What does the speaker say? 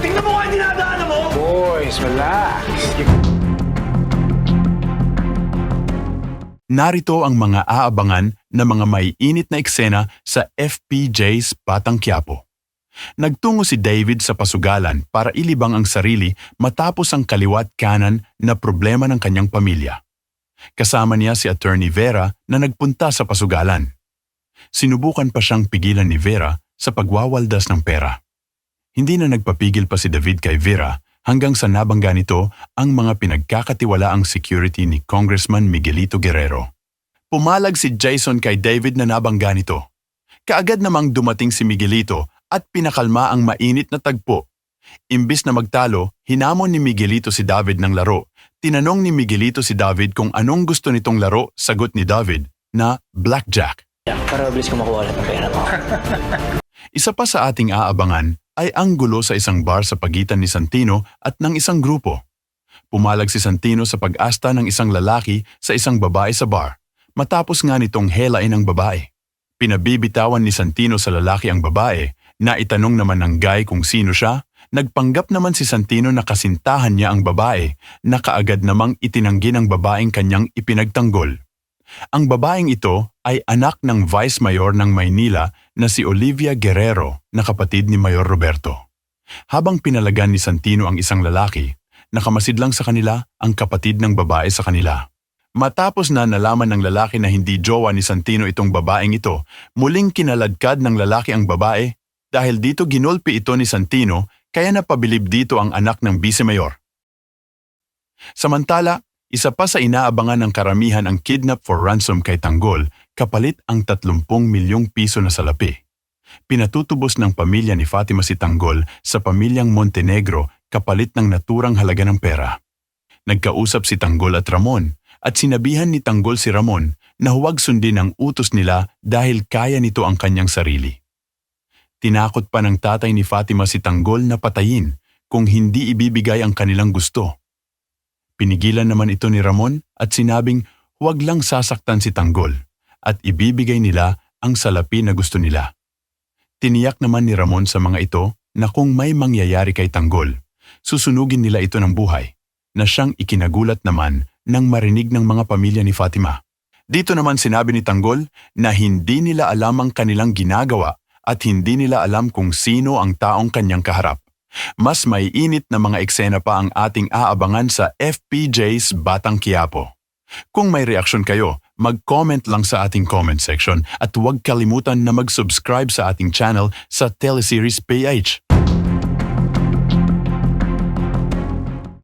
Tingnan mo nga yung dinadaanan mo! Boys, relax. Narito ang mga aabangan na mga maiinit na eksena sa FPJ's Batang Quiapo. Nagtungo si David sa pasugalan para ilibang ang sarili matapos ang kaliwat kanan na problema ng kanyang pamilya. Kasama niya si Attorney Vera na nagpunta sa pasugalan. Sinubukan pa siyang pigilan ni Vera sa pagwawaldas ng pera. Hindi na nagpapigil pa si David kay Vera hanggang sa nabangga nito ang mga pinagkakatiwalaang security ni Congressman Miguelito Guerrero. Pumalag si Jason kay David na nabangga nito. Kaagad namang dumating si Miguelito at pinakalma ang mainit na tagpo. Imbis na magtalo, hinamon ni Miguelito si David ng laro. Tinanong ni Miguelito si David kung anong gusto nitong laro, sagot ni David na blackjack. Para mabilis ko makuha lahat ng pera mo. Isa pa sa ating aabangan ay ang gulo sa isang bar sa pagitan ni Santino at ng isang grupo. Pumalag si Santino sa pag-asta ng isang lalaki sa isang babae sa bar, matapos nga nitong helain ang babae. Pinabibitawan ni Santino sa lalaki ang babae, na itanong naman ng guy kung sino siya. Nagpanggap naman si Santino na kasintahan niya ang babae, na kaagad namang itinanggi ng babaeng kanyang ipinagtanggol. Ang babaeng ito ay anak ng Vice Mayor ng Maynila na si Olivia Guerrero na kapatid ni Mayor Roberto. Habang pinalagan ni Santino ang isang lalaki, nakamasid lang sa kanila ang kapatid ng babae sa kanila. Matapos na nalaman ng lalaki na hindi jowa ni Santino itong babaeng ito, muling kinaladkad ng lalaki ang babae dahil dito ginulpi ito ni Santino kaya napabilib dito ang anak ng Vice Mayor. Samantala, isa pa sa inaabangan ng karamihan ang kidnap for ransom kay Tanggol kapalit ang 30 milyong piso na salapi. Pinatutubos ng pamilya ni Fatima si Tanggol sa pamilyang Montenegro kapalit ng naturang halaga ng pera. Nagkausap si Tanggol at Ramon at sinabihan ni Tanggol si Ramon na huwag sundin ang utos nila dahil kaya nito ang kanyang sarili. Tinakot pa ng tatay ni Fatima si Tanggol na patayin kung hindi ibibigay ang kanilang gusto. Pinigilan naman ito ni Ramon at sinabing huwag lang sasaktan si Tanggol at ibibigay nila ang salapi na gusto nila. Tiniyak naman ni Ramon sa mga ito na kung may mangyayari kay Tanggol, susunugin nila ito ng buhay, na siyang ikinagulat naman nang marinig ng mga pamilya ni Fatima. Dito naman sinabi ni Tanggol na hindi nila alam ang kanilang ginagawa at hindi nila alam kung sino ang taong kanyang kaharap. Mas maiinit na mga eksena pa ang ating aabangan sa FPJ's Batang Quiapo. Kung may reaksyon kayo, mag-comment lang sa ating comment section at huwag kalimutan na mag-subscribe sa ating channel sa Teleseries PH.